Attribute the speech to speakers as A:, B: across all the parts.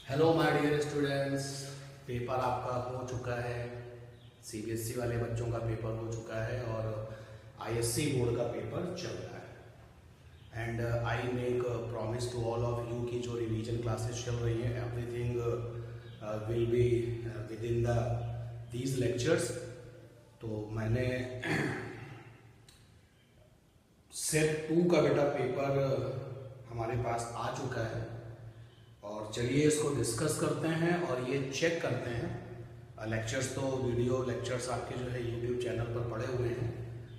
A: Hello my dear students. Paper आपका हो चुका है, सीबीएसई वाले बच्चों का पेपर हो चुका है और आईएससी बोर्ड का पेपर चल रहा है। And I make promise to all of you कि जो रिवीजन क्लासेस चल रही हैं everything will be within these lectures. तो मैंने सेट 2 का बेटा पेपर हमारे पास आ चुका है और चलिए इसको डिस्कस करते हैं और ये चेक करते हैं। लेक्चर्स तो वीडियो लेक्चर्स आपके जो है यूट्यूब चैनल पर पड़े हुए हैं।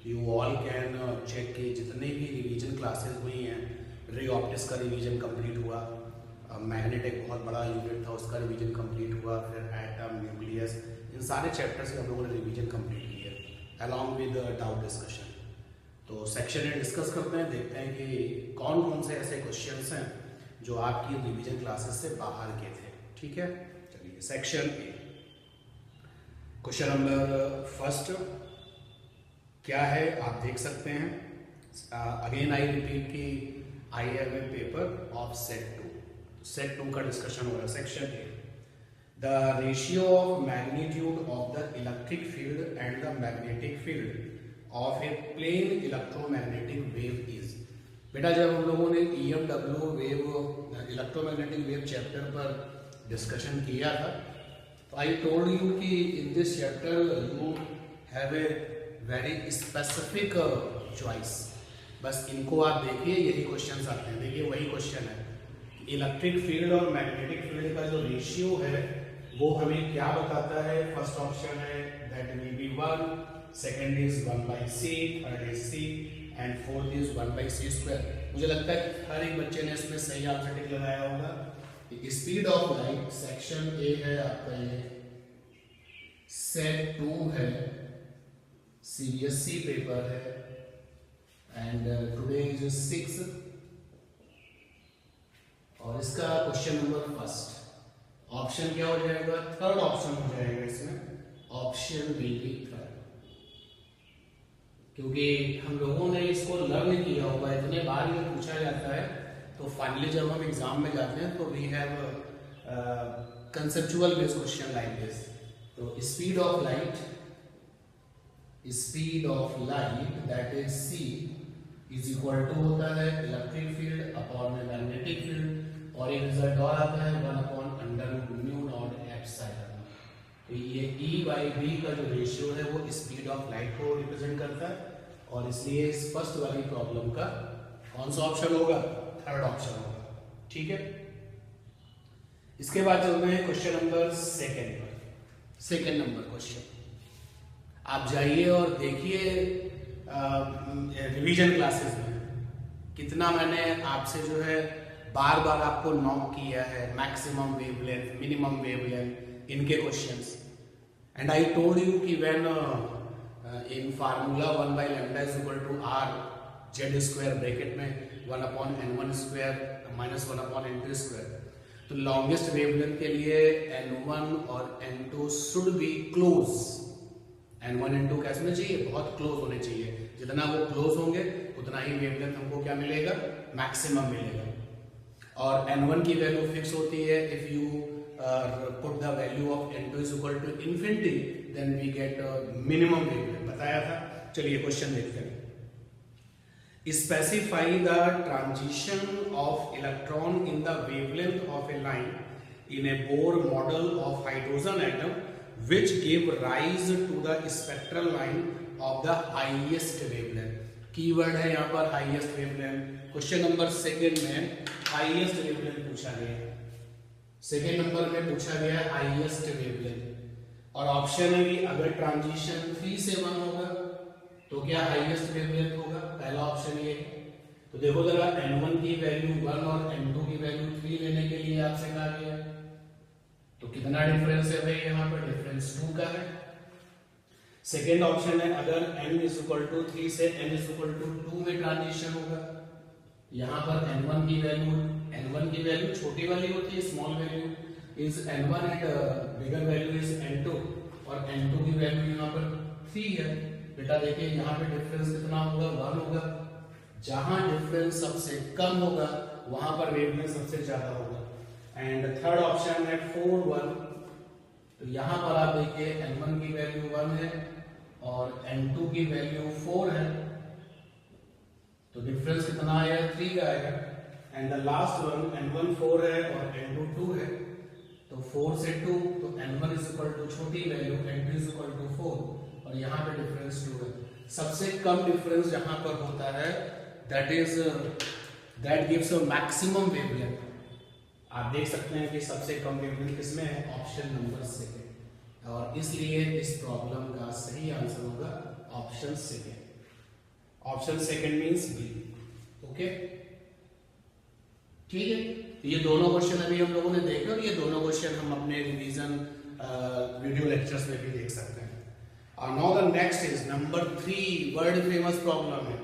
A: यू ऑल कैन चेक कि जितने भी रिवीजन क्लासेस हुई हैं, रे ऑप्टिक्स का रिवीजन कंप्लीट हुआ, मैग्नेट एक बहुत बड़ा यूनिट था उसका रिवीजन कंप्लीट हुआ, फिर एटम, न्यूक्लियस, इन सारे चैप्टर्स के हम लोगों ने रिवीजन कंप्लीट किया अलॉन्ग विद डाउट डिस्कशन। तो सेक्शन ए डिस्कस करते हैं, देखते हैं कि कौन कौन से ऐसे क्वेश्चंस हैं जो आपकी रिवीजन क्लासेस से बाहर के थे। ठीक है, चलिए section A, question number first क्या है आप देख सकते हैं। अगेन आई रिपीट कि I have a paper of set 2। Set 2 का डिस्कशन हो रहा है। Section A, the ratio of magnitude of the electric field and the magnetic field of a plane electromagnetic wave is. बेटा जब हम लोगों ने EMW wave electromagnetic wave chapter पर डिस्कशन किया था तो आई टोल्ड यू कि in this chapter you have a very specific choice. बस इनको आप देखिए, यही क्वेश्चन आते हैं। देखिए वही क्वेश्चन है, इलेक्ट्रिक फील्ड और मैग्नेटिक फील्ड का जो रेशियो है वो हमें क्या बताता है। फर्स्ट ऑप्शन है that will be 1, second is 1/c, third is c and fourth is 1/c²। मुझे लगता है कि हर एक बच्चे ने इसमें सही आंसर टिक लगाया होगा। Speed of light section A है आपका, ये सेट 2 है, सीबीएसई पेपर है एंड टुडे इज 6 और इसका क्वेश्चन नंबर फर्स्ट ऑप्शन क्या हो जाएगा, थर्ड ऑप्शन हो जाएगा। इसमें ऑप्शन विल बी थर्ड, क्योंकि हम लोगों ने इसको लर्न किया होगा, इतने बार ये पूछा जाता है तो फाइनली जब हम एग्जाम में जाते हैं तो we have conceptual based question like this. तो speed of light that is c is equal to होता है इलेक्ट्रिक फील्ड अपॉन में मैग्नेटिक फील्ड और एक रिजल्ट और आता है 1/√μ0 तो ये E/B का जो रेशियो है वो स्पीड ऑफ लाइट को रिप्रेजेंट करता है और इसलिए इस फर्स्ट वाली प्रॉब्लम का कौन सा ऑप्शन होगा, थर्ड ऑप्शन होगा। ठीक है, इसके बाद चलते हैं क्वेश्चन नंबर सेकंड पर। सेकंड नंबर क्वेश्चन आप जाइए और देखिए रिवीजन क्लासेस में कितना मैंने आपसे जो है बार बार आपको नॉक किया है, मैक्सिमम वेवलेंथ, मिनिमम वेवलेंथ, इनके questions. And I told you कि when in formula 1/λ is equal to r z² bracket में 1/n1² माइनस 1/n2²। तो लॉन्गेस्ट वेवलेंथ के लिए n1 और n2 should be close. n1 n2 कैसे होने चाहिए, बहुत क्लोज होने चाहिए। जितना वो क्लोज होंगे उतना ही वेवलेंथ हमको क्या मिलेगा, मैक्सिमम मिलेगा। और n1 की वैल्यू फिक्स होती है, if you put the value of n2 is equal to infinity then we get minimum wavelength, बताया था। चलिए क्वेश्चन देखते हैं। Specify the transition of electron in the wavelength of a line in a Bohr model of hydrogen atom which gave rise to the spectral line of the highest wavelength। Keyword है यहाँ पर highest wavelength। Question number second में highest wavelength पूछा गया है, second number में पूछा गया है हाईएस्ट वेवलेंथ और ऑप्शन है कि अगर ट्रांजिशन 3 से 1 होगा तो क्या हाईएस्ट वेवलेंथ होगा, पहला ऑप्शन ये है। तो देखो जरा n1 की वैल्यू 1 और n2 की वैल्यू 3 लेने के लिए आपसे कहा गया तो कितना डिफरेंस है भाई, यहाँ पर डिफरेंस 2 का है। सेकेंड ऑप्शन है अगर n इज इक्वल टू 3 से n इज इक्वल टू 2 में ट्रांजिशन होगा, यहाँ पर n1 की वैल्यू छोटी वाली होती है, small value is n1 and bigger value is n2 और n2 की वैल्यू यहाँ पर 3 है। बेटा देखिए यहाँ पे डिफरेंस कितना होगा, 1 होगा। जहां डिफरेंस सबसे कम होगा वहां पर वेवलेंथ सबसे ज्यादा होगा। एंड थर्ड ऑप्शन है 4 1। तो यहां पर आप देखिए n1 की वैल्यू 1 है और n2 की वैल्यू 4 है, तो डिफरेंस कितना आएगा? 3 का आएगा। And the last one n1 4 है और n2 2 है, तो 4 से 2, तो n1 इज इक्वल टू छोटी value, n2 is equal to 4 और यहाँ पे डिफरेंस 2 है। सबसे कम डिफरेंस जहां पर होता है that gives a maximum wavelength. आप देख सकते हैं कि सबसे कम वेवलेंथ किसमें है? ऑप्शन नंबर सेकेंड, और इसलिए इस प्रॉब्लम का सही आंसर होगा option second. Option second means B. Okay, ठीक है। तो ये दोनों क्वेश्चन अभी हम लोगों ने देखे और ये दोनों क्वेश्चन हम अपने रिवीजन वीडियो लेक्चर्स में भी देख सकते हैं। Now the next is number 3, world famous problem है।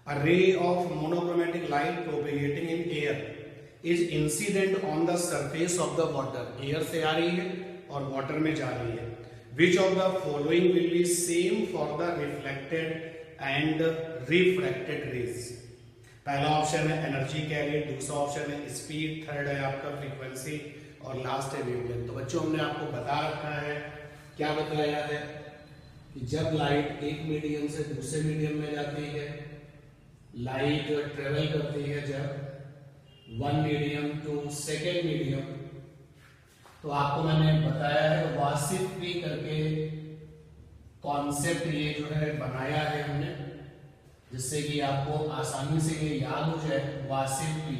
A: A ray of monochromatic light propagating in air is incident on the surface of the water. Air से आ रही है और water में जा रही है. Which of the following will be same for the reflected and refracted rays? पहला option है एनर्जी कैरी, दूसरा ऑप्शन है स्पीड, थर्ड है आपका फ्रीक्वेंसी और लास्ट है वेवलेंथ। तो बच्चों हमने आपको बता रखा है, क्या बताया है कि जब लाइट एक मीडियम से दूसरे मीडियम में जाती है, लाइट ट्रेवल करती है जब one medium to second medium, तो आपको मैंने बताया है वासिफ पी करके कॉन्सेप्ट ये जो है बनाया है हमने, जिससे कि आपको आसानी से ये याद हो जाए। Wasif P,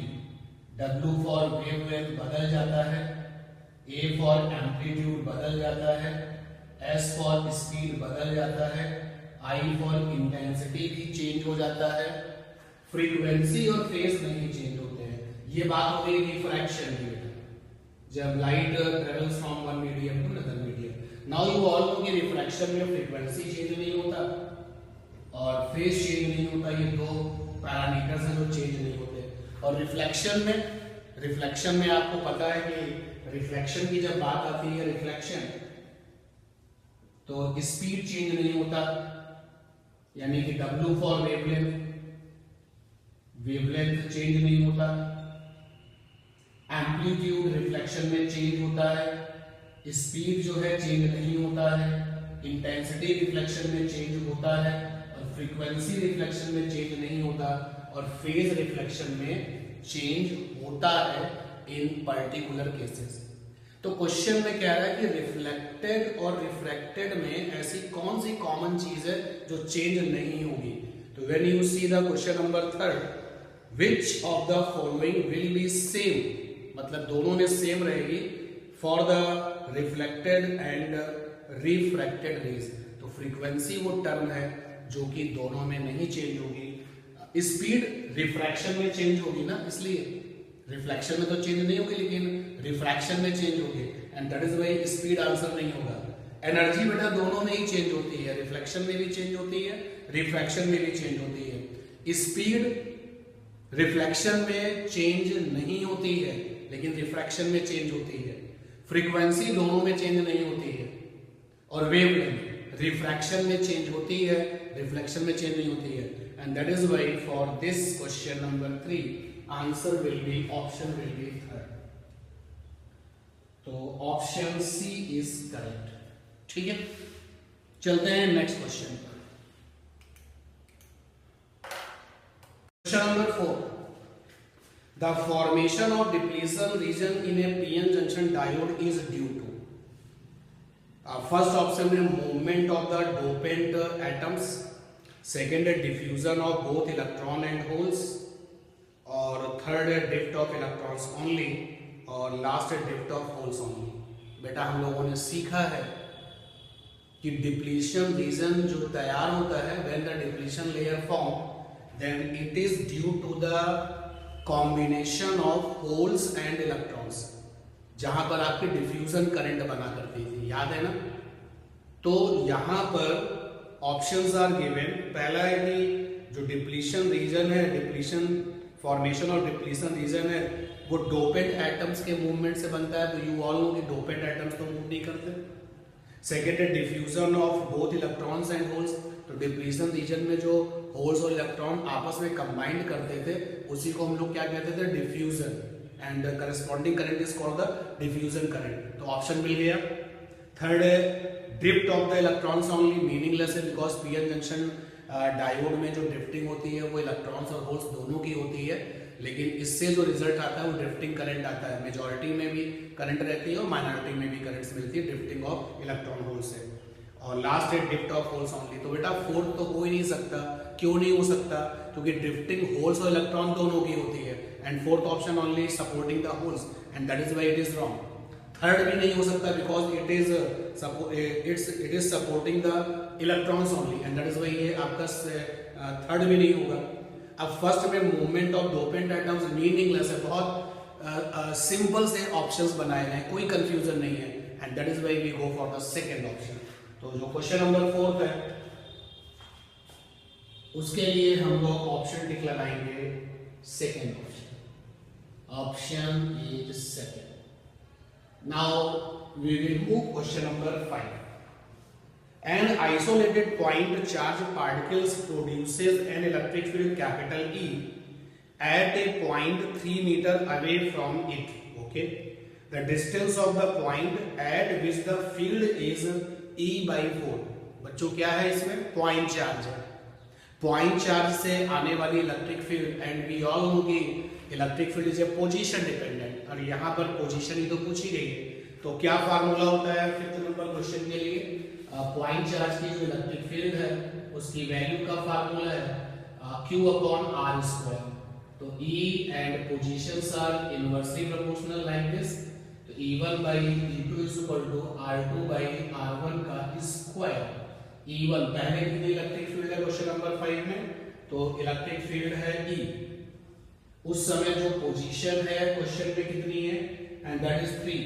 A: W for wavelength बदल जाता है, A फॉर एम्पलीट्यूड बदल जाता है, S फॉर स्पीड बदल जाता है, I फॉर इंटेंसिटी भी चेंज हो जाता है, फ्रीक्वेंसी और फेज नहीं चेंज होते हैं। ये बात हो गई रिफ्रैक्शन की, जब light travels from one medium to another medium. Now you all know कि रिफ्रैक्शन में फ्रीक्वेंसी चेंज नहीं होता और फेज चेंज नहीं होता, ये दो पैरामीटर्स हैं जो चेंज नहीं होते। और रिफ्लेक्शन में आपको पता है कि रिफ्लेक्शन की जब बात आती है, रिफ्लेक्शन, तो स्पीड चेंज नहीं होता, यानी कि W फॉर वेवलेंथ चेंज नहीं होता, एम्पलीट्यूड रिफ्लेक्शन में चेंज होता है, स्पीड जो है चेंज नहीं होता है, इंटेंसिटी रिफ्लेक्शन में चेंज होता है और फ्रीक्वेंसी रिफ्लेक्शन में चेंज नहीं होता और फेज रिफ्लेक्शन में चेंज होता है इन पर्टिकुलर केसेस। तो क्वेश्चन में कह रहा है कि रिफ्लेक्टेड और रिफ्रैक्टेड में ऐसी कौन सी कॉमन चीज है जो चेंज नहीं होगी। तो when you see the question number 3, which of the following will be same, मतलब दोनों में सेम रहेगी for the reflected and refracted rays. तो फ्रीक्वेंसी वो टर्म है जो कि दोनों में नहीं चेंज होगी। स्पीड रिफ्रैक्शन में चेंज होगी ना, इसलिए रिफ्लेक्शन में तो चेंज नहीं होगी लेकिन रिफ्रैक्शन में चेंज होगी, and that is why speed answer नहीं होगा। एनर्जी बेटा दोनों में ही चेंज होती है, रिफ्लेक्शन में भी चेंज होती है, रिफ्रैक्शन में भी चेंज होती है। स्पीड रिफ्लेक्शन में चेंज नहीं होती है लेकिन रिफ्रैक्शन में चेंज होती है। फ्रीक्वेंसी दोनों में चेंज नहीं होती है और वेवलेंथ रिफ्रैक्शन में चेंज होती है, रिफ्लेक्शन में चेंज नहीं होती है, and that is why for this question number 3 answer will B option will B third. तो ऑप्शन सी इज करेक्ट। ठीक है, चलते हैं नेक्स्ट क्वेश्चन पर। Question number 4. The formation of depletion region in a p-n junction diode is due to first option है movement of the dopant atoms, second है diffusion of both electron and holes, और third है drift of electrons only, और last है drift of holes only। बेटा हम लोगों ने सीखा है कि डिप्लीशन रीजन जो तैयार होता है when the depletion layer form then it is due to the combination of holes and electrons, जहां पर आपकी डिफ्यूजन करंट बना करती थी, याद है ना। तो यहां पर ऑप्शंस आर गिवन। पहला है कि जो डिप्लीशन रीजन है, डिप्लीशन फॉर्मेशन और डिप्लीशन रीजन है वो डोपेंट एटम्स के मूवमेंट से बनता है, तो यू ऑल नो कि डोपेंट एटम्स तो मूव नहीं करते। सेकेंड है diffusion of both electrons and holes, तो डिप्लीशन रीजन में जो होल्स और इलेक्ट्रॉन आपस में कंबाइंड करते थे उसी को हम लोग क्या कहते थे, diffusion. And corresponding current is called the diffusion current. तो ऑप्शन मिल गया। थर्ड है drift of the electrons only, meaningless है बिकॉज पीएन जंक्शन डायोड में जो ड्रिफ्टिंग होती है वो इलेक्ट्रॉन्स और होल्स दोनों की होती है, लेकिन इससे जो रिजल्ट आता है वो ड्रिफ्टिंग करंट आता है। मेजॉरिटी में भी करंट रहती है और माइनॉरिटी में भी करंट्स मिलती है ड्रिफ्टिंग ऑफ इलेक्ट्रॉन होल से। और लास्ट है ड्रिफ्ट ऑफ होल्स ओनली। तो बेटा फोर्थ तो हो ही नहीं सकता। क्यों नहीं हो सकता? क्योंकि ड्रिफ्टिंग होल्स और इलेक्ट्रॉन दोनों की होती है and fourth option only supporting the holes and that is why it is wrong. Third भी नहीं हो सकता because it is supporting the electrons only and that is why ये आपका थर्ड भी नहीं होगा। अब फर्स्ट में movement of dopant atoms meaningless है, बहुत सिंपल से ऑप्शंस बनाए गए, कोई कंफ्यूजन नहीं है and that is why we go for the second option. तो जो क्वेश्चन नंबर फोर्थ है उसके लिए हम लोग ऑप्शन टिक लगाएंगे second option. Option is second. Now we will move question number 5। An isolated point charge particles produces an electric field capital E at a point 3 meter away from it. Okay. The distance of the point at which the field is E by 4. बच्चों क्या है इसमें? Point charge है। Point charge से आने वाली electric field and we all know कि electric field is a position dependent और यहाँ पर पोजीशन ही तो पूछी गई है। तो क्या फार्मूला होता है फिफ्थ नंबर क्वेश्चन के लिए? पॉइंट चार्ज की जो इलेक्ट्रिक फील्ड है उसकी वैल्यू का फार्मूला है Q अपॉन R स्क्वायर। तो E and positions are inversely proportional like this. तो E1 by E2 is equal to R2 by R1 का स्क्वायर। E1 पहले कितनी इलेक्ट्रिक फील्ड है क्वेश्चन नंबर 5 में? तो इलेक्ट्रिक फील्ड है E। उस समय जो पोजीशन है क्वेश्चन में कितनी है and that is 3।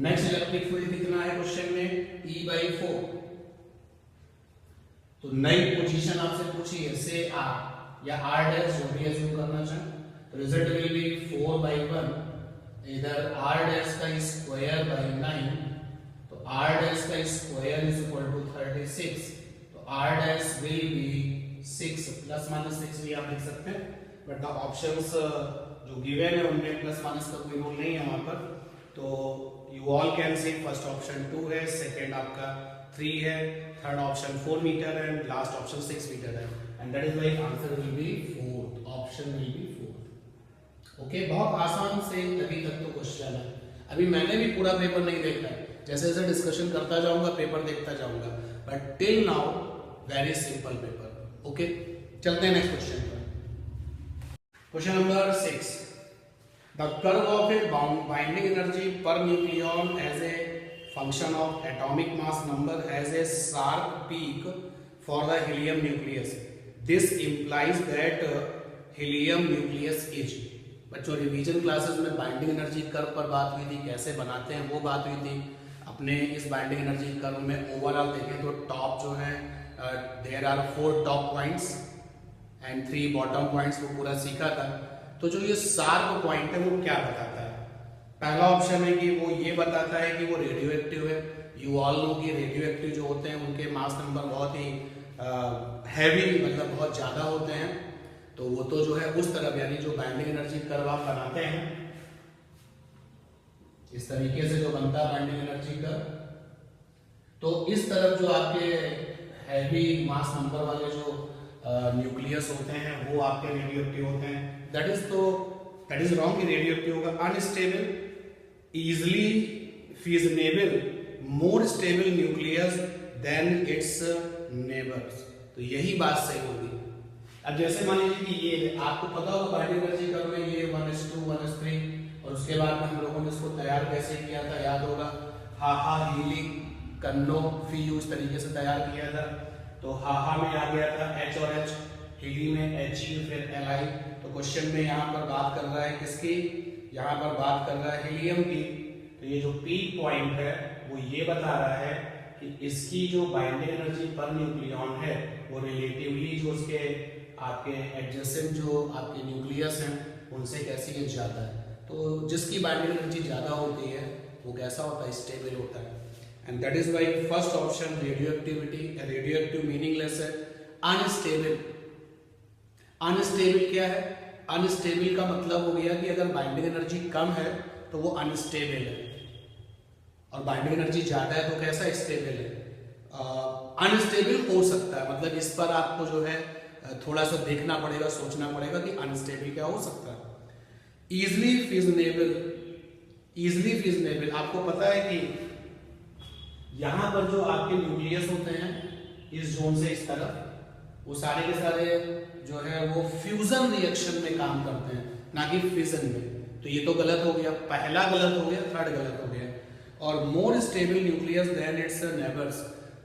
A: Next electric field कितना है क्वेश्चन में? E by 4। तो नई पोजीशन आपसे पूछी है से R या R डैश जो भी एज्यूम करना चाहें, तो रिजल्ट विल बी 4 by 1 इधर R डैश का स्क्वायर by 9। तो R डैश का स्क्वायर इज इक्वल टू 36। तो R dash will be 6 plus minus 6 भी आप लिख सकते हैं, बट द ऑप्शंस जो गिवन है उनमें प्लस माइनस का कोई रूल नहीं है वहां पर। तो you all can see first option 2 है, सेकंड आपका 3 है, थर्ड ऑप्शन 4 मीटर है एंड लास्ट ऑप्शन 6 मीटर है and that is why answer will B fourth. Option will B fourth. Okay, बहुत आसान से अभी तक तो क्वेश्चन है। अभी मैंने भी पूरा पेपर नहीं देखा है, जैसे जैसे डिस्कशन करता जाऊंगा पेपर देखता जाऊंगा, but till now very simple paper. Okay, चलते हैं नेक्स्ट क्वेश्चन पर। Question number 6। The curve of a binding energy per nucleon as a function of atomic mass number has a sharp peak for the helium nucleus. This implies that helium nucleus is। बच्चों revision classes में binding energy curve पर बात हुई थी, कैसे बनाते हैं वो बात हुई थी। अपने इस बाइंडिंग एनर्जी कर्व में ओवरऑल देखें तो टॉप जो है there are 4 top points and 3 bottom points, वो पूरा सीखा था। तो जो ये शार्प पॉइंट है वो क्या बताता है? पहला ऑप्शन है कि वो ये बताता है कि वो रेडियो एक्टिव है। यू ऑल नो कि रेडियो एक्टिव जो होते हैं उनके मास नंबर बहुत ही हैवी, मतलब बहुत ज्यादा होते हैं। तो वो तो जो है उस तरफ, यानी जो बाइंडिंग एनर्जी कर्व आप बनाते हैं इस तरीके से जो बनता है बाइंडिंग एनर्जी कर्व, तो इस तरफ जो आपके हैवी मास नंबर वाले जो न्यूक्लियस होते हैं वो आपके रेडियो एक्टिव होते हैं। दैट इज रॉन्ग कि रेडियो एक्टिव होगा। Unstable, easily fissionable, more stable nucleus than its neighbours. तो यही बात सही होगी। अब जैसे मान लीजिए कि ये आपको पता होगा बाइंडिंग एनर्जी कर्व में ये 1s2 1s3, और उसके बाद में हम लोगों ने इसको तैयार कैसे किया था याद होगा, हाहा हीली कन्नो फीयू इस तरीके से तैयार किया था। तो हाहा में आ गया था H और H, हीली में He फिर Li। तो क्वेश्चन में यहाँ पर बात कर रहा है किसकी? यहाँ पर बात कर रहा है हीलियम की। तो ये जो पीक पॉइंट है वो ये बता रहा है कि इसकी जो बाइंडिंग एनर्जी पर न्यूक्लियॉन है वो रिलेटिवली जो उसके आपके एडजेसेंट जो आपके न्यूक्लियस हैं उनसे कैसी है, ज्यादा है। तो जिसकी बाइंडिंग एनर्जी ज्यादा होती है वो कैसा होता है? स्टेबल होता है। And that is why first option radio activity, radio active meaningless है। अनस्टेबल, अनस्टेबल क्या है? अनस्टेबल का मतलब हो गया कि अगर बाइंडिंग एनर्जी कम है तो वो अनस्टेबल है, और बाइंडिंग एनर्जी ज्यादा है तो कैसा स्टेबल है, अनस्टेबल हो सकता है। मतलब इस पर आपको जो है थोड़ा सा देखना पड़ेगा, सोचना पड़ेगा कि अनस्टेबल क्या हो सकता है। इजली फिजनेबल, इजली फिजनेबल आपको पता है कि यहां पर जो आपके न्यूक्लियस होते हैं इस जोन से इस तरफ, वो सारे के सारे जो है वो फ्यूजन रिएक्शन में काम करते हैं, ना कि फिजन में। तो ये तो गलत हो गया, पहला गलत हो गया, थर्ड गलत हो गया। और more stable nucleus than its neighbours,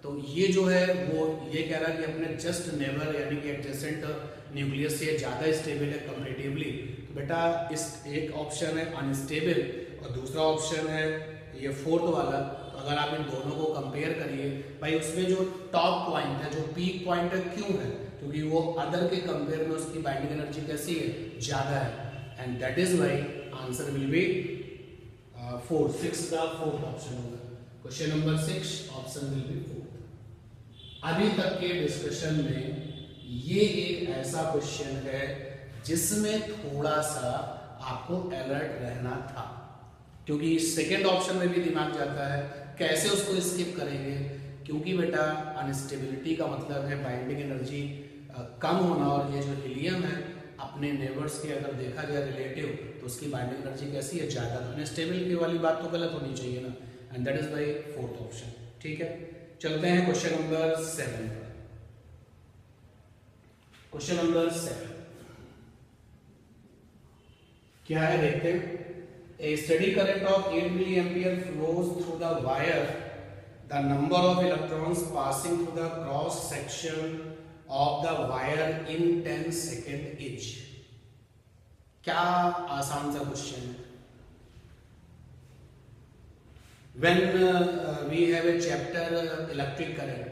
A: तो ये जो है वो ये कह रहा है कि अपने जस्ट नेबर यानी कि एडजेसेंट न्यूक्लियस से ज्यादा स्टेबल है कंपैरेटिवली। तो बेटा इस एक ऑप्शन है अनस्टेबल और दूसरा ऑप्शन है ये फोर्थ वाला। तो अगर आप इन दोनों को कंपेयर करिए भाई, उसमें जो टॉप पॉइंट है, जो पीक पॉइंट है, क्यों है? क्योंकि वो अदर के कंपेयर में उसकी बाइंडिंग एनर्जी कैसी है, ज्यादा है, and that is why answer will be 4, 6 का फोर्थ ऑप्शन होगा। Question number 6 option will be 4। अभी तक के डिस्कशन में ये एक ऐसा क्वेश्चन है जिसमें थोड़ा सा आपको अलर्ट रहना था, क्योंकि सेकंड ऑप्शन में भी दिमाग जाता है, कैसे उसको स्किप करेंगे? क्योंकि बेटा अनस्टेबिलिटी का मतलब है बाइंडिंग एनर्जी कम होना, और ये जो हीलियम है अपने नेबर्स के अगर देखा जाए रिलेटिव तो उसकी बाइंडिंग एनर्जी कैसी है, ज्यादा। अनस्टेबिलिटी वाली बात तो गलत होनी चाहिए ना, and that is by fourth option. ठीक है, चलते हैं क्वेश्चन नंबर 7 पर। क्वेश्चन नंबर 7 क्या है देखते हैं। A steady current of 8 milliampere flows through the wire. The number of electrons passing through the cross section of the wire in 10 seconds each. क्या आसान सा क्वेश्चन है। When we have a chapter electric current,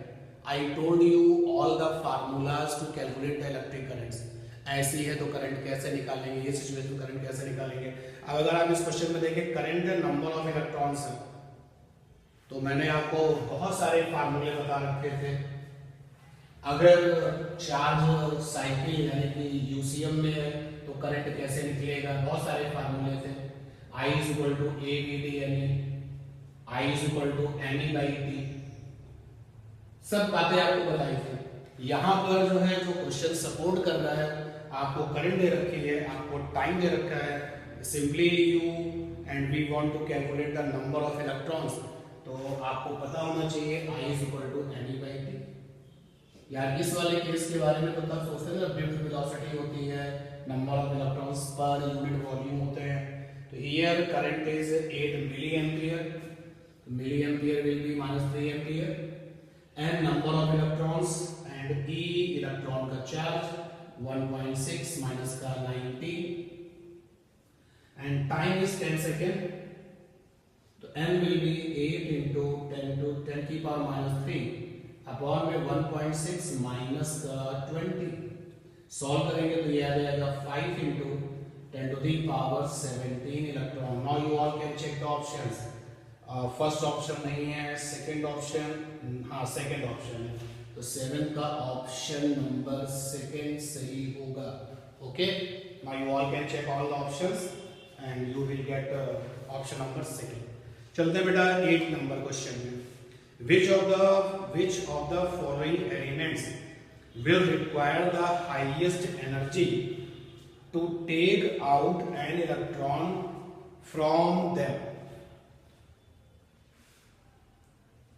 A: I told you all the formulas to calculate the electric currents. ऐसी है तो current कैसे निकालेंगे, ये सिचुएशन करंट कैसे निकालेंगे। अब अगर आप इस क्वेश्चन में देखें करंट है, नंबर ऑफ इलेक्ट्रॉन्स है, तो मैंने आपको बहुत सारे फार्मूले बता रखे थे। अगर चार्ज साइकिल यानी कि यूसीएम में है तो करंट कैसे निकलेगा, बहुत सारे फार्मूले थे। I is equal to A V D यानी I is equal to NE by T, सब बातें आपको बताई थी। यहाँ पर जो है जो क्वेश्चन सपोर्ट कर रहा है, आपको करंट दे रखी है, आपको टाइम दे रखा है, simply you and we want to calculate the number of electrons, तो आपको पता होना चाहिए I is equal to NE by T। यार इस वाले केस के बारे में तो तब सोचते हैं ना, ड्रिफ्ट वेलोसिटी होती है, नंबर ऑफ इलेक्ट्रॉन्स पर यूनिट वॉल्यूम होते हैं। तो here current is 8 milli ampere, milli ampere will be -3 ampere, and number of electrons and E electron का चार्ज 1.6 माइनस का 90, एंड टाइम इज 10 सेकेंड, तो n विल बी 8 into 10 की power -3 upon में 1.6 minus का 20। Solve करेंगे तो ये आ जाएगा 5 into 10 to the power 17 electron. Now you all can check the options. First option नहीं है, सेकंड ऑप्शन, हाँ सेकंड ऑप्शन है, तो 7 का ऑप्शन नंबर सेकंड सही होगा। Okay, now you all can check all the options and you will get option number second. चलते हैं बेटा 8 नंबर क्वेश्चन में। which of the following elements will require the highest energy to take out an electron from them?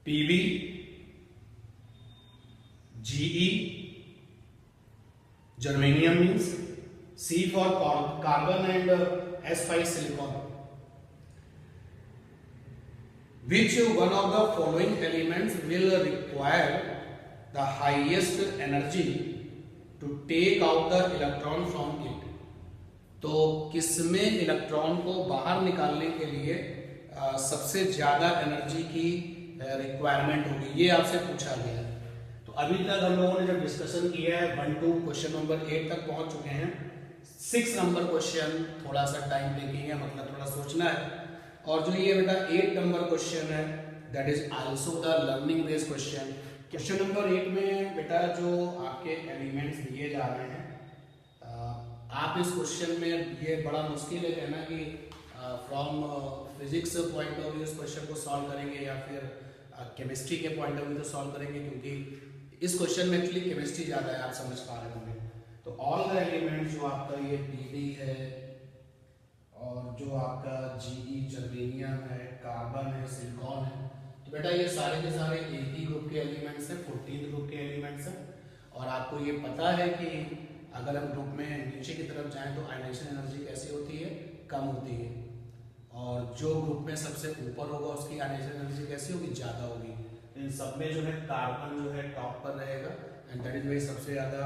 A: Pb, Ge, germanium means, C for carbon and S5 silicon. Which one of the following elements will require the highest energy to take out the electron from it? तो किसमें electron को बाहर निकालने के लिए सबसे ज्यादा energy की रिक्वायरमेंट होगी, ये आपसे पूछा गया है। तो अभी तक हम लोगों ने जब डिस्कशन किया है 1 to क्वेश्चन नंबर 8 तक पहुंच चुके हैं। 6 नंबर क्वेश्चन थोड़ा सा टाइम टेकिंग है, मतलब थोड़ा सोचना है। और जो ये बेटा 8 नंबर क्वेश्चन है that is also the learning based question. Question number 8 में बेटा जो आपके एलिमेंट्स दिए जा रहे हैं आप इस क्वेश्चन में ये बड़ा मुश्किल है कहना कि from physics point of view इस क्वेश्चन को सॉल्व करेंगे या फिर केमिस्ट्री के पॉइंट ऑफ व्यू तो सॉल्व करेंगे, क्योंकि इस क्वेश्चन में एक्चुअली केमिस्ट्री ज़्यादा है, आप समझ पा रहे होंगे। तो ऑल द एलिमेंट जो आपका ये Pb है और जो आपका Ge जर्मेनियम है, कार्बन है, सिलिकॉन है, तो बेटा ये सारे के सारे एक ही ग्रुप के एलिमेंट्स हैं, 14 ग्रुप के एलिमेंट्स हैं। और आपको ये पता है कि अगर हम ग्रुप में नीचे की तरफ जाएं तो आयनाइजेशन एनर्जी कैसी होती है, कम होती है, और जो ग्रुप में सबसे ऊपर होगा उसकी आयनाइजेशन एनर्जी कैसी होगी, ज़्यादा होगी। इन सब में जो है कार्बन जो है टॉप पर रहेगा, एंड दैट इज वाई सबसे ज़्यादा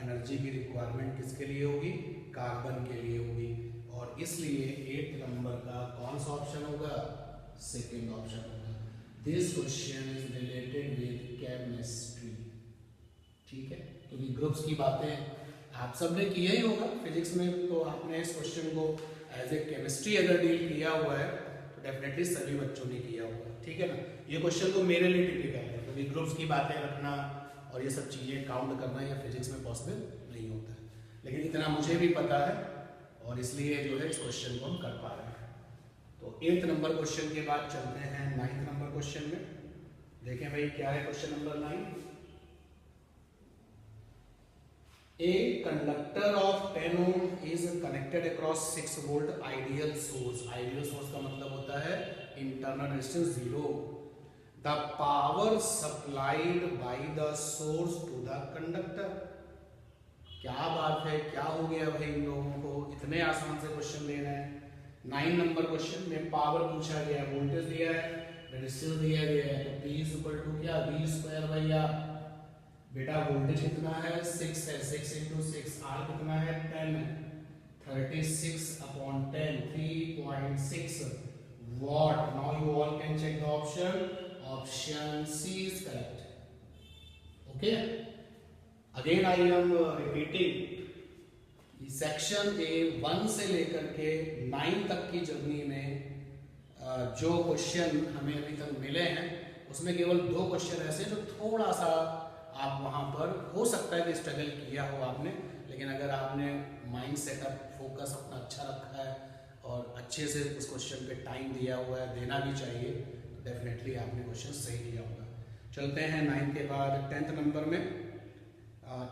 A: एनर्जी की रिक्वायरमेंट किसके लिए होगी, कार्बन के लिए होगी। और इसलिए 8 नंबर का कौन सा ऑप्शन होगा, सेकेंड ऑप्शन होगा। This question is related with chemistry, ठीक है, क्योंकि ग्रुप्स की बातें आप सबने किया ही होगा फिजिक्स में, तो आपने इस क्वेश्चन को एज ए केमिस्ट्री अगर डील किया हुआ है तो डेफिनेटली सभी बच्चों ने किया होगा, ठीक है ना। ये क्वेश्चन तो मेरे लिए टिपिकल है, क्योंकि ग्रुप्स की बातें रखना और ये सब चीज़ें काउंट करना या फिजिक्स में पॉसिबल नहीं होता है, लेकिन इतना मुझे भी पता है और इसलिए जो है इस क्वेश्चन को हम कर पा रहे हैं। तो 8th नंबर क्वेश्चन के बाद चलते हैं 9th नंबर क्वेश्चन में। देखें भाई क्या है question number 9। A conductor of 10 ohm is connected across 6 volt ideal source. Ideal source का मतलब होता है internal resistance 0. The power supplied by the source to the conductor. क्या बात है, क्या हो गया भाई इन लोगों को, इतने आसान से क्वेश्चन दे रहे हैं। 9 नंबर क्वेश्चन में पावर पूछा गया है, वोल्टेज दिया है, रेजिस्टेंस दिया गया है, तो P इज इक्वल टू क्या, V स्क्वायर भैया। बेटा वोल्टेज कितना है, 6 है, 6 into 6, R कितना है, 10 है, 36 upon 10, 3.6 watt. Now you all can check the option. Option C is correct. Okay. Again I am repeating. Section A 1 से लेकर के 9 तक की जर्नी में जो क्वेश्चन हमें अभी तक मिले हैं उसमें केवल 2 क्वेश्चन ऐसे जो थोड़ा सा आप वहाँ पर हो सकता है कि स्ट्रगल किया हो आपने, लेकिन अगर आपने माइंड सेटअप फोकस अपना अच्छा रखा है और अच्छे से उस क्वेश्चन पे टाइम दिया हुआ है, देना भी चाहिए, तो डेफिनेटली आपने क्वेश्चन सही किया होगा। चलते हैं 9 के बाद 10th नंबर में।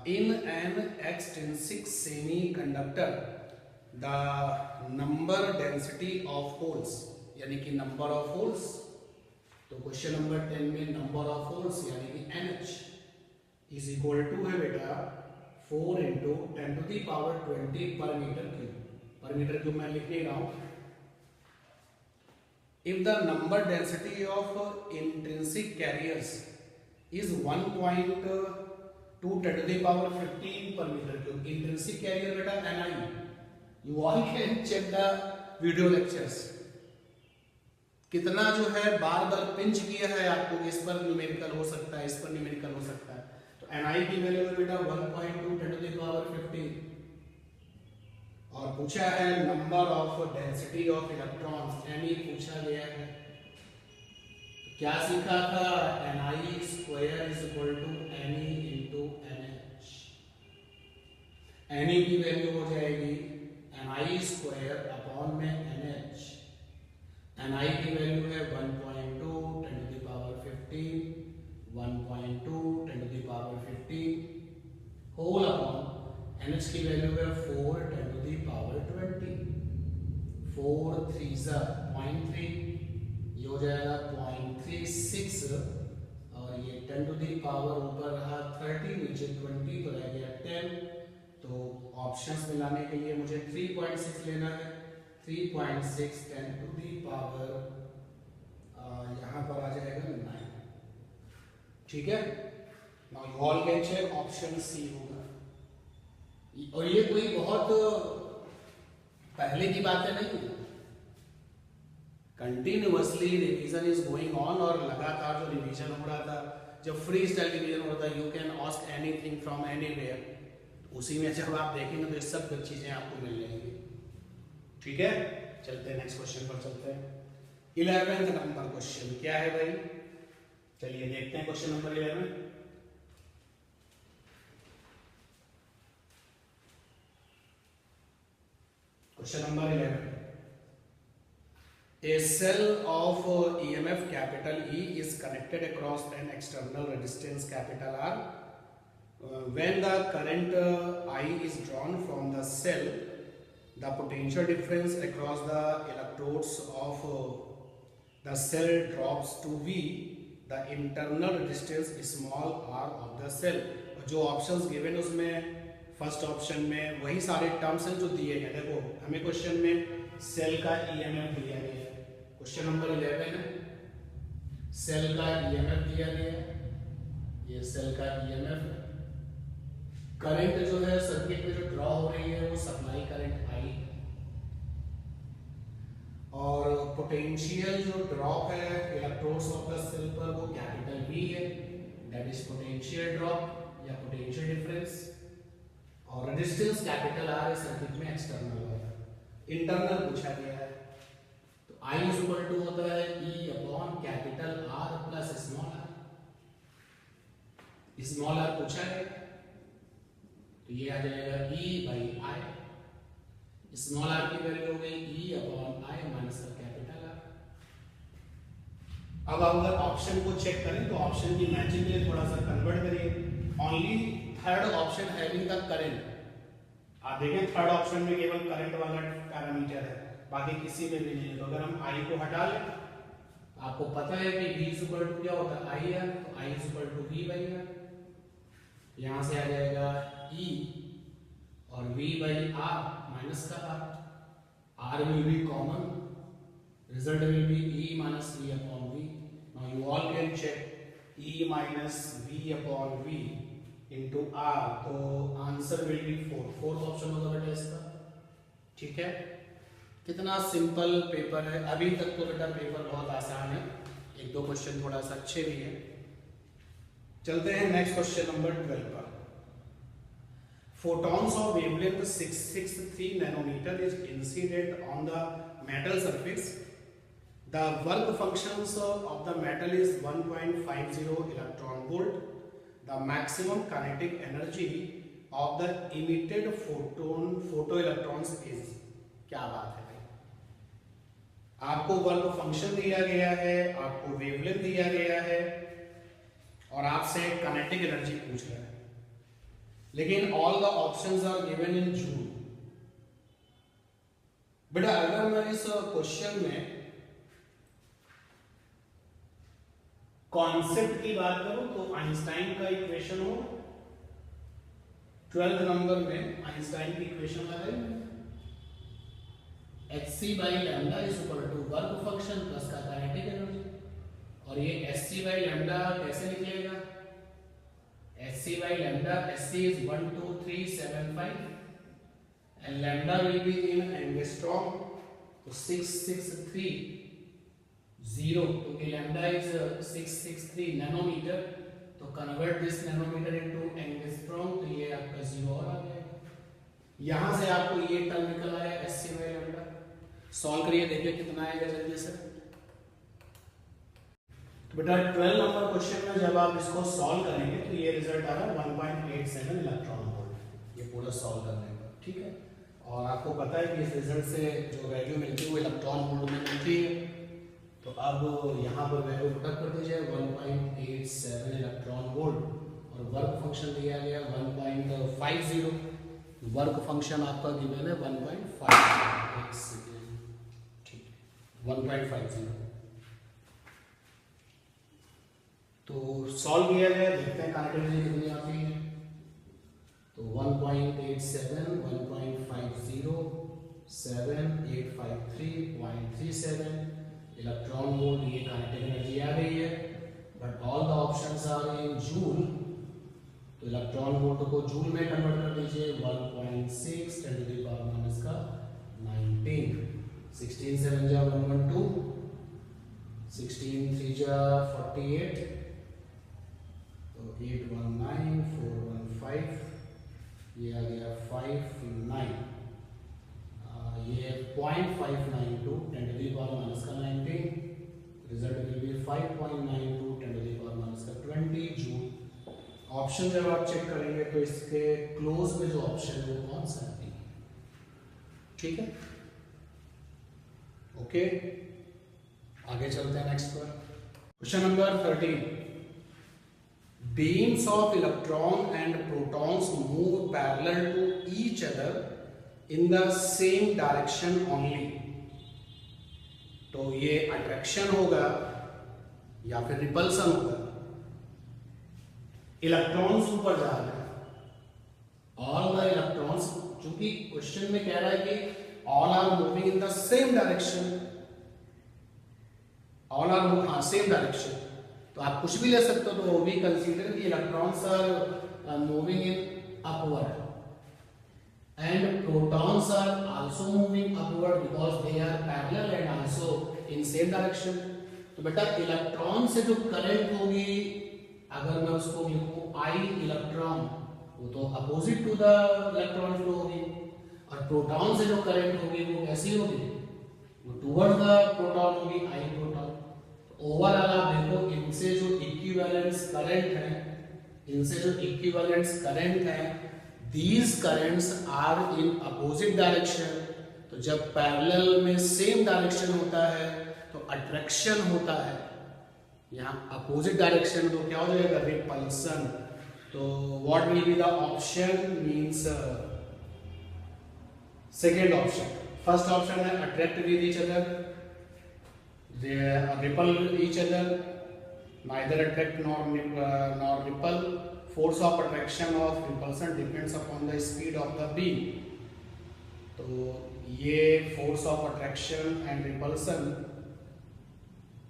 A: In an extrinsic semi conductor the number density of holes, यानी कि नंबर ऑफ होल्स, तो क्वेश्चन नंबर 10 में नंबर ऑफ होल्स यानी कि NH इज इक्वल टू है बेटा 4 into 10 to the power 20 per meter cube। पर मीटर क्यूब मैं लिख नहीं रहा हूं। If the number density of intrinsic carriers is 1.2 10 to the power 15 per meter cube। Intrinsic carrier बेटा Ni, you all can check the video lectures. कितना जो है बार बार पिंच किया है आपको, इस पर न्यूमेरिकल हो सकता है, इस पर न्यूमेरिकल हो सकता है। तो Ni की वैल्यू है बेटा 1.2 10 to the power 15, और पूछा है number of density of electrons, Ne पूछा गया है। तो क्या सीखा था, Ni square is equal to Ne into NH। Ne की वैल्यू हो जाएगी Ni स्क्वायर अपॉन में NH। Ni की वैल्यू है 1.2 10 to the power 15, 1.2 10 to the power 15 hole upon NH की वैल्यू है 4 10 to the power 20, 4 3 0.3, ये हो जाएगा 0.36, और ये 10 to the power ऊपर रहा 30, नीचे 20 तो रह गया 10। तो ऑप्शंस मिलाने के लिए मुझे 3.6 लेना है, 3.6 10 to the power यहाँ पर आ जाएगा 9, ठीक है। Now you all can check, option C होगा। और ये कोई बहुत पहले की बातें नहीं है, continuously revision is going on, और लगातार जो रिवीजन हो रहा था, जब फ्री स्टाइल रिवीजन हो रहा था, you can ask anything from anywhere, उसी में जब आप देखेंगे तो ये सब चीजें आपको मिल जाएंगी, ठीक है। चलते हैं नेक्स्ट क्वेश्चन पर चलते हैं। 11th नंबर क्वेश्चन क्या है भाई, चलिए देखते हैं question number 11। Question number 11, a cell of EMF capital E is connected across an external resistance capital R. When the current I is drawn from the cell, the potential difference across the electrodes of the cell drops to V. The internal resistance small r of the cell. जो options given उसमें first option में वही सारे terms हैं जो दिए गए। देखो हमें क्वेश्चन में सेल का ईएमएफ दिया गया है, क्वेश्चन नंबर 11 है, सेल का ईएमएफ दिया गया है, ये सेल का ईएमएफ है। करंट जो है सर्किट में जो ड्रॉ हो रही है वो सप्लाई करंट आई, और पोटेंशियल जो ड्रॉप है इलेक्ट्रोड्स ऑफ द सेल पर वो कैपिटल V है, दैट इज पोटेंशियल ड्रॉप या पोटेंशियल डिफरेंस, और रेजिस्टेंस कैपिटल R है सर्किट में एक्सटर्नल है, इंटरनल पूछा गया है। तो I इज इक्वल टू होता है E upon capital R plus small r, small r पूछा है तो ये आ जाएगा E by I, small r की वैल्यू हो गई E अपॉन I माइनस का कैपिटल R। अब अगर ऑप्शन को चेक करें तो ऑप्शन की मैचिंग के लिए थोड़ा सा कन्वर्ट करिए, only third option having the current, आप देखें थर्ड ऑप्शन में केवल करंट वाला पैरामीटर है, बाकी किसी में भी नहीं है। तो अगर हम I को हटा लें, आपको पता है कि V इज इक्वल टू क्या होता है I है, तो I is equal to V by R, यहां से आ जाएगा E और V बाई R माइनस का R will be common, result will be E minus V upon V। Now you all can check E minus V upon V into R, तो answer will be 4, fourth option होगा बेटा इसका। ठीक है, कितना simple paper है, अभी तक तो बेटा पेपर बहुत आसान है, एक दो क्वेश्चन थोड़ा सा अच्छे भी हैं। चलते हैं नेक्स्ट क्वेश्चन नंबर 12 पर। Photons of wavelength 663 nanometer is incident on the metal surface. The work functions of the metal is 1.50 electron volt. The maximum kinetic energy of the emitted photoelectrons is, क्या बात है भाई, आपको work function दिया गया है, आपको वेवलेंथ दिया गया है और आपसे काइनेटिक एनर्जी पूछ रहा है, लेकिन all the options are given in joule. बेटा अगर मैं इस क्वेश्चन में कॉन्सेप्ट की बात करूं तो आइंस्टाइन का इक्वेशन हो, 12th नंबर में आइंस्टाइन की इक्वेशन लगाई, hc by lambda is equal to work function plus का काइनेटिक एनर्जी, और ये hc बाई लैम्डा कैसे निकलेगा, hc by lambda, hc is 12375 and lambda will be in angstrom, तो 663 0, क्योंकि लैम्डा इज 663 नैनोमीटर, तो convert this nanometre into angstrom, तो ये आपका 0 और आ जाएगा। यहां से आपको ये टर्म निकल आया hc बाई लैम्डा, सॉल्व करिए देखिए कितना आएगा जल्दी से। तो बेटा 12 नंबर क्वेश्चन में जब आप इसको सॉल्व करेंगे तो ये रिजल्ट आ रहा है 1.87 इलेक्ट्रॉन वोल्ट, ये पूरा सॉल्व करने का। ठीक है, और आपको पता है कि इस रिजल्ट से जो वैल्यू मिलती है वो इलेक्ट्रॉन वोल्ट में मिलती है, तो अब यहाँ पर वैल्यू पुट कर दीजिए 1.87 इलेक्ट्रॉन वोल्ट, और वर्क फंक्शन दिया गया 1.50, वर्क फंक्शन आपका गिवन है 1.50, ठीक 1.50। तो सॉल्व किया जाए, देखते हैं काइनेटिक एनर्जी कितनी आती है। तो 1.87 1.50 7853.37 इलेक्ट्रॉन वोल्ट, ये काइनेटिक एनर्जी आ गई है, but all the options are in joule, तो इलेक्ट्रॉन वोल्ट को जूल में कन्वर्ट कर दीजिए 1.6 10 टू द पावर माइनस का 19, 16 7 जा 112, 16 3 जा 48, तो 819 415, ये आ गया 59, ये 0.592 10 टू द पावर माइनस का 19, result will be 5.92 10 to the power minus का 20 जूल। ऑप्शन जब आप चेक करेंगे तो इसके क्लोज में जो ऑप्शन है वो कौन सा है, ठीक है। ओके, आगे चलते हैं नेक्स्ट पर। Question number 13, beams of electron and protons move parallel to each other in the same direction only। तो ये अट्रैक्शन होगा या फिर रिपल्सन होगा। इलेक्ट्रॉन्स ऊपर जा रहे हैं, ऑल द इलेक्ट्रॉन्स, चूंकि क्वेश्चन में कह रहा है कि all are moving in the same direction, all are same direction, तो आप कुछ भी ले सकते हो। तो वो भी कंसीडर कि electrons are moving in upward and protons are also moving upward because they are parallel and also in same direction. तो बेटा इलेक्ट्रॉन से जो करंट होगी, अगर मैं उसको लिखूं आई इलेक्ट्रॉन, वो तो opposite to the electron flow होगी, और प्रोटॉन से जो करंट होगी वो कैसी होगी, वो टुवर्ड्स द प्रोटॉन होगी, आई प्रोटॉन। ओवरऑल आप देखो इनसे जो इक्विवेलेंस करंट है, इनसे जो इक्विवेलेंस करंट है, these currents are in opposite direction. तो जब पैरेलल में सेम डायरेक्शन होता है तो अट्रैक्शन होता है, यहाँ अपोजिट डायरेक्शन तो क्या हो जाएगा, रिपल्सन। तो what will be the option, means second option. First option है attract with each other, they repel each other, neither attract nor repel। force of attraction of repulsion depends upon the speed of the beam। तो ये force of attraction and repulsion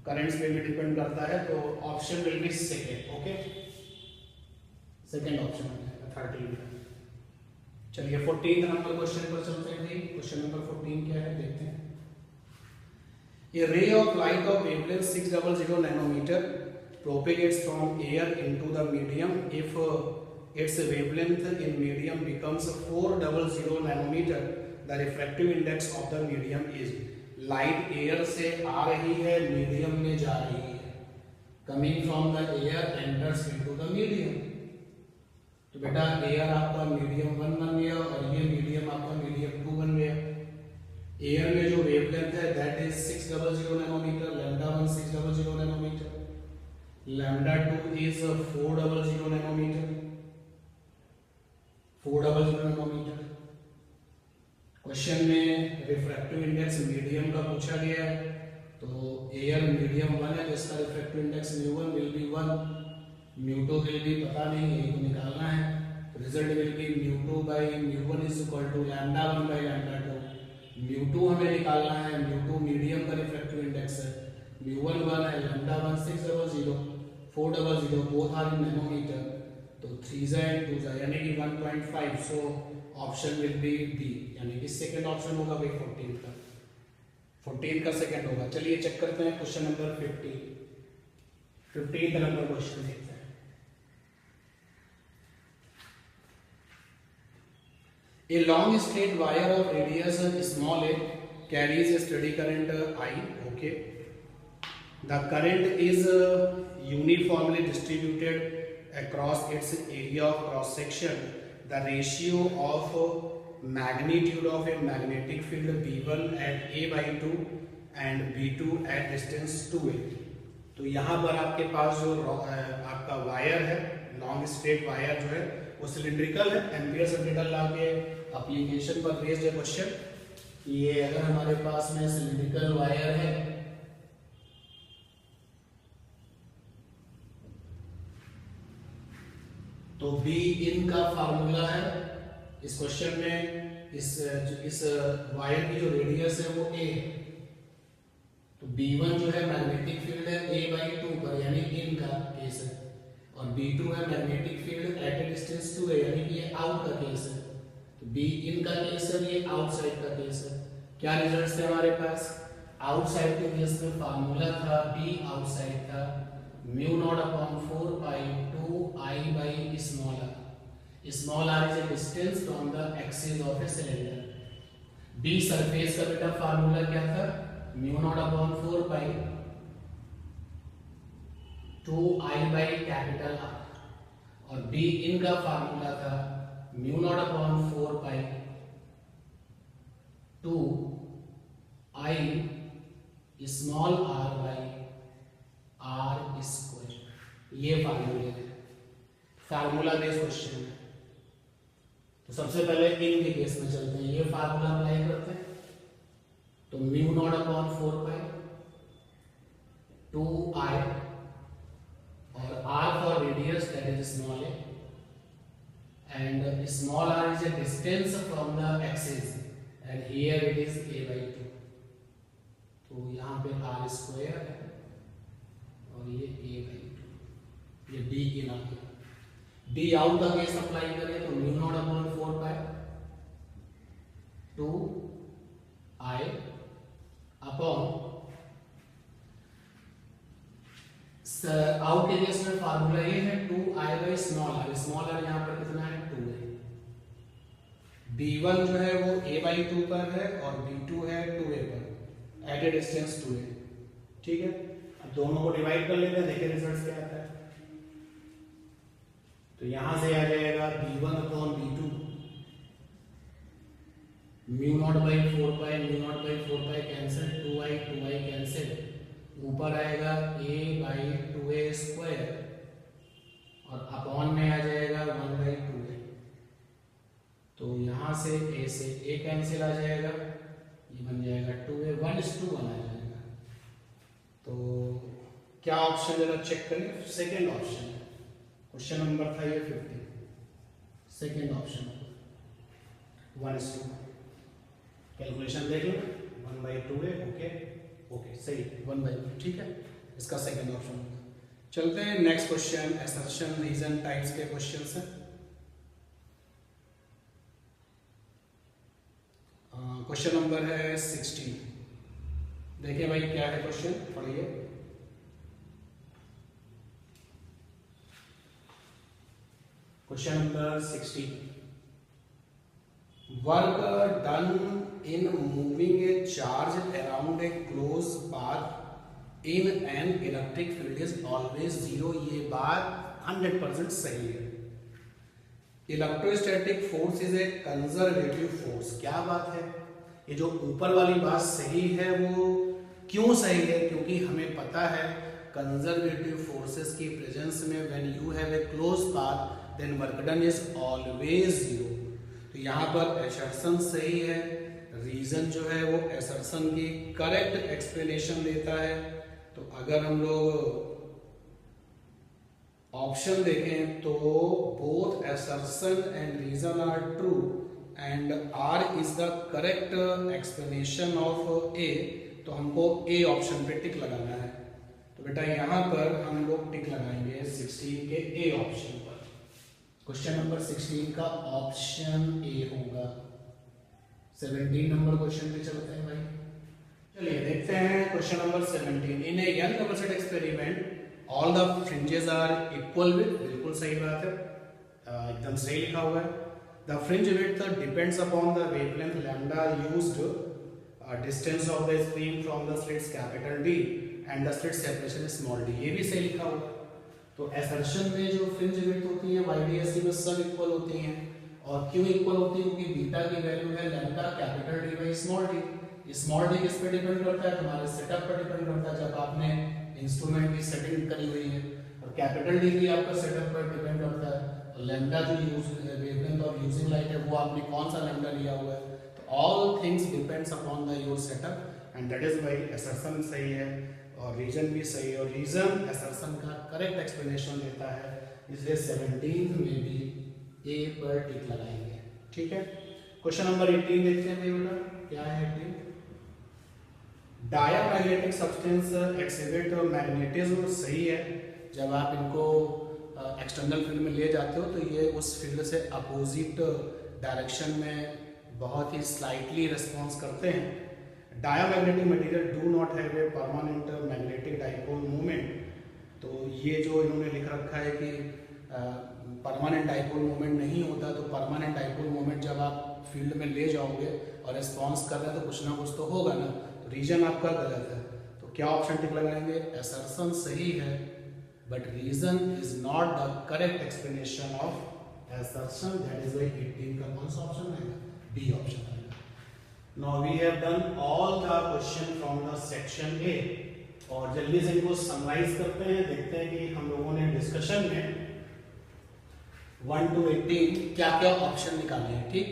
A: currents पे भी depend करता है। तो option will B second. Okay, second option है 13। चलिए 14 number question पर चलते हैं। क्वेश्चन नंबर 14 क्या है देखते हैं। A ray of light of wavelength 600 nanometer propagates from air into the medium if its wavelength in medium becomes 400 nanometer, the refractive index of the medium is। light air से आ रही है, medium में जा रही है, coming from the air enters into the medium। तो बेटा air आपका medium 1 बन गया और ये medium आपका medium 2 बन गया। एयर में जो वेवलेंथ है that is 600 nanometre, lambda 1 600 nanometre, lambda 2 is 400 nanometre, 400 nanometre. Question में रिफ्रैक्टिव इंडेक्स मीडियम का पूछा गया है, तो एयर मीडियम 1 है, जिसका refractive index μ1 will be 1, μ2 will be पता नहीं, यही तो निकालना है। Result will be μ2 by μ1 is equal to lambda 1 by lambda 2। μ2 हमें निकालना है, μ2 मीडियम का रिफ्रैक्टिव इंडेक्स है, μ1 1 है, lambda 1 600 400 both are in nanometre, तो 3 and 2 यानी कि 1.5। So option will be B, यानी कि सेकंड ऑप्शन होगा भाई 14 का, 14 का सेकंड होगा। चलिए चेक करते हैं क्वेश्चन नंबर 15 नंबर क्वेश्चन देखते हैं। A long straight wire of radius small a carries a steady current I। Okay, the current is uniformly distributed across its area of cross section। the ratio of magnitude of a magnetic field B1 at a by 2 and B2 at distance 2a। तो यहाँ पर आपके पास जो आपका wire है, long straight wire जो है वो सिलिंड्रिकल है। एम्पियर सेकेंड लॉ के एप्लीकेशन पर बेस्ड है क्वेश्चन। ये अगर हमारे पास में सिलिंड्रिकल वायर है, तो बी इन का फार्मूला है इस क्वेश्चन में, इस वायर की जो रेडियस है वो a है, तो B1 जो है मैग्नेटिक फील्ड है a by 2 पर, यानी इन का केस है, और B2 है magnetic field at A distance 2 है, यानी कि ये आउट का केस है। तो बी इन का केस है, ये आउटसाइड का केस है। क्या रिजल्ट्स थे हमारे पास, आउटसाइड के केस में फार्मूला था बी आउटसाइड था μ0/4 pi 2 I by small r। small r is a distance from the axis of a cylinder। B surface का बेटा फार्मूला क्या था, μ0/4 pi 2 I by capital R, और बी इन का फार्मूला था μ0/4 pi 2 I small R by R square. ये formula है, formula based question है। तो सबसे पहले इन के केस में चलते हैं, ये फार्मूला अप्लाई करते हैं। तो mu naught upon 4 pi 2i और r for radius, that is small a, and small r is a distance from the axis and here it is a by 2। तो यहाँ पे r स्क्वायर है और ये a by 2, ये d इन आ गया। d आउट का केस अप्लाई करें तो mu naught upon 4 pi 2i अपॉन आउट के केस में फार्मूला ये है 2i by small R. Small R यहाँ पर कितना है 2 है। b1 जो है वो a बाई 2 पर है और b2 है 2a पर, एट ए डिस्टेंस 2a। ठीक है, अब दोनों को डिवाइड कर लेते हैं, देखिए रिजल्ट क्या आता है। तो यहां से आ जाएगा b1 upon b2 mu naught by 4 pi, mu naught by 4 pi cancel, 2i cancel, ऊपर आएगा a बाई 2a स्क्वायर और अपॉन में आ जाएगा 1 बाई 2a। तो यहां से a से a कैंसिल आ जाएगा, ये बन जाएगा 2a, 1:1 आ जाएगा। तो क्या ऑप्शन जरा चेक करें, सेकेंड ऑप्शन, क्वेश्चन नंबर था ये 50, सेकेंड ऑप्शन 1:1। कैलकुलेशन देख लो, 1 बाई 2a, ओके सही, 1 बाई 2, ठीक है, इसका सेकंड ऑप्शन। चलते हैं next question, assertion reason types के क्वेश्चंस हैं। क्वेश्चन नंबर है 16। देखिए भाई क्या है क्वेश्चन, पढ़िए। Question number 16, work done in moving a charge around a closed path in an electric field is always 0। ये बात 100% सही है। Electrostatic force is a conservative force. क्या बात है, ये जो ऊपर वाली बात सही है वो क्यों सही है, क्योंकि हमें पता है कंजर्वेटिव फोर्सेस की प्रेजेंस में when you have a close path then work done is always 0। तो यहाँ पर असर्शन सही है, रीजन जो है वो असर्शन की करेक्ट एक्सप्लेनेशन देता है। तो अगर हम लोग ऑप्शन देखें तो both assertion and reason are true and R is the correct explanation of A. तो हमको ए ऑप्शन पे टिक लगाना है। तो बेटा यहाँ पर हम लोग टिक लगाएंगे 16 के ए ऑप्शन पर। क्वेश्चन नंबर 16 का ऑप्शन ए होगा। 17 नंबर क्वेश्चन पे चलते हैं भाई। चलिए देखते हैं question number 17। In a young couples experiment all the fringes are equal with, बिल्कुल सही बात है, एकदम सही लिखा हुआ है। The fringe width depends upon the wavelength lambda used, distance of the screen from the slits capital D and the slit separation small D. ये भी सही लिखा हुआ है। तो असर्शन में जो फ्रिंज विड्थ होती है YDSC में सब इक्वल होती हैं। और क्यों इक्वल होती है, क्योंकि बीटा की वैल्यू है lambda capital D by small D. Small D किस पे डिपेंड करता है, तुम्हारे सेटअप पर डिपेंड करता है जब आपने इंस्ट्रूमेंट की सेटिंग करी हुई है। और कैपिटल डी भी आपका सेटअप पर डिपेंड करता है। और लैम्डा जो use wavelength of using light है वो आपने कौन सा लैम्डा लिया हुआ है। तो all things depends upon the your setup and that is why assertion सही है और रीजन भी सही है। और रीजन असर्शन का करेक्ट एक्सप्लेनेशन देता है, इसलिए 17 में भी ए पर टिक लगाएंगे। ठीक है, क्वेश्चन नंबर 18 देखते हैं भाई बेटा, क्या है 18। डायामैग्नेटिक सब्सटेंस एक्सिबिट मैग्नेटिज्म, सही है। जब आप इनको एक्सटर्नल फील्ड में ले जाते हो तो ये उस फील्ड से अपोजिट डायरेक्शन में बहुत ही स्लाइटली रिस्पॉन्स करते हैं। Diamagnetic material do not have a permanent magnetic dipole moment. तो ये जो इन्होंने लिख रखा है कि परमानेंट डाइपोल मोमेंट नहीं होता, तो परमानेंट डाइपोल मोमेंट जब आप फील्ड में ले जाओगे और रिस्पॉन्स कर रहे हैं तो कुछ ना कुछ तो होगा ना। तो रीजन आपका गलत है। तो क्या ऑप्शन टिक लगाएंगे, असर्शन सही है but reason is not the correct explanation of assertion. That is why 18 का कौन सा ऑप्शन आएगा, बी ऑप्शन आएगा। Now we have done all the question from the section A, और जल्दी से इनको समराइज करते हैं, देखते हैं कि हम लोगों ने डिस्कशन में 1 to 18 क्या क्या ऑप्शन निकाले हैं। ठीक,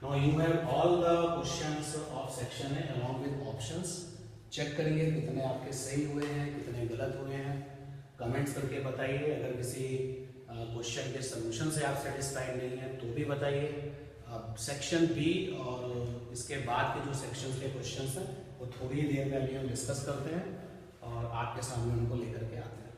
A: now you have all the questions of section A along with options. Check करिए कितने आपके सही हुए हैं, कितने गलत हुए हैं, कमेंट्स करके बताइए। अगर किसी क्वेश्चन के सोल्यूशन से आप सेटिस्फाइड नहीं है तो भी बताइए। अब सेक्शन बी और इसके बाद के जो सेक्शन के क्वेश्चंस हैं वो थोड़ी देर में अभी हम डिस्कस करते हैं और आपके सामने उनको लेकर के आते हैं।